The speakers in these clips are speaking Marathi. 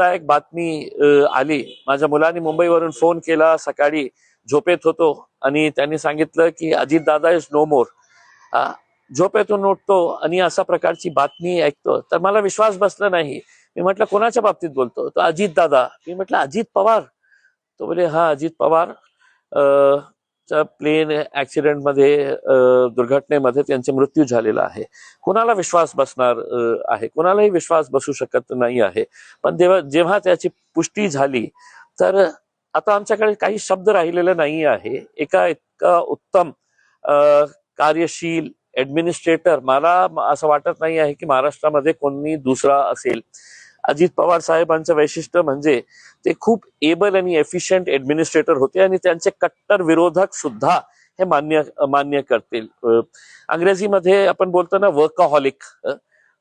एक बातमी आली. माझ्या मुलांनी मुंबईवरून फोन केला. सकाळी झोपेत होतो आणि त्यांनी सांगितलं की अजित दादा इज नो मोर. झोपेतून उठतो आणि अशा प्रकारची बातमी ऐकतो तर मला विश्वास बसला नाही. मी म्हटलं कोणाच्या बाबतीत बोलतो? तो अजित दादा. मी म्हटलं अजित पवार? तो बोले हा अजित पवार प्लेन ऍक्सिडेंटमध्ये दुर्घटनेमध्ये त्यांचा मृत्यू झालेला आहे. कुणाला विश्वास बसणार आहे? कुणालाही विश्वास बसू शकत नाही आहे. पण जेव्हा त्याची पुष्टी झाली तर आता आमच्याकडे काही शब्द राहिलेले नाही आहे. इतका उत्तम कार्यशील ऍडमिनिस्ट्रेटर मला असं वाटत नाही आहे की महाराष्ट्रामध्ये कोणी दुसरा असेल. अजित पवार साहेबांचं वैशिष्ट्य म्हणजे ते खूप एबल आणि एफिशियंट ऍडमिनिस्ट्रेटर होते आणि त्यांचे कट्टर विरोधक सुद्धा हे मान्य करतील. अंग्रेजीमध्ये आपण बोलतो ना वर्कहॉलिक.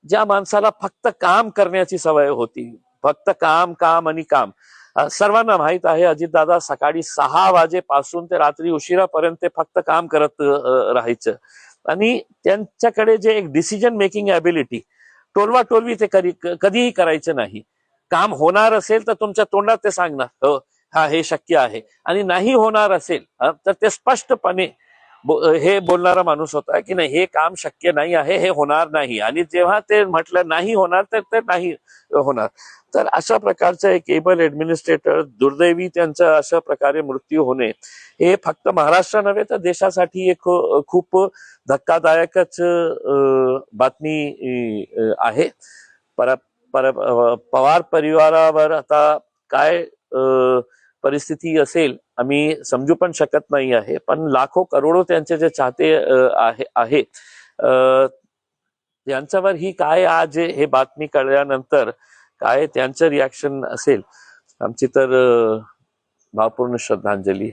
ज्या माणसाला फक्त काम करण्याची सवय होती, फक्त काम काम आणि काम. सर्वांना माहित आहे अजितदादा सकाळी 6 वाजेपासून ते रात्री उशिरापर्यंत ते फक्त काम करत राहायचं आणि त्यांच्याकडे जे एक डिसिजन मेकिंग ॲबिलिटी, टोलवा टोलवी ते कधीही करायचं नाही. काम होणार असेल तर तुमच्या तोंडात ते सांगणार हो हा हे शक्य आहे, आणि नाही होणार असेल तर ते स्पष्टपणे हे बोलणारा माणूस होता की नाही हे काम शक्य नाही आहे, हे होणार नाही. आणि जेव्हा ते म्हटलं नाही होणार तर ते नाही होणार. तर अशा प्रकारचं एक एबल ऍडमिनिस्ट्रेटर, दुर्दैवी त्यांचा अशा प्रकारे मृत्यू होणे हे फक्त महाराष्ट्र नव्हे तर देशासाठी एक खूप धक्कादायकच बातमी आहे. पवार परिवारावर आता काय परिस्थिती असेल आम्ही समजू पण शकत नाही आहे. पण लाखो करोडो त्यांचे जे चाहते आहे त्यांच्यावर ही काय आज हे बातमी कळल्यानंतर काय त्यांचं रिॲक्शन असेल. आमची तर भावपूर्ण श्रद्धांजली.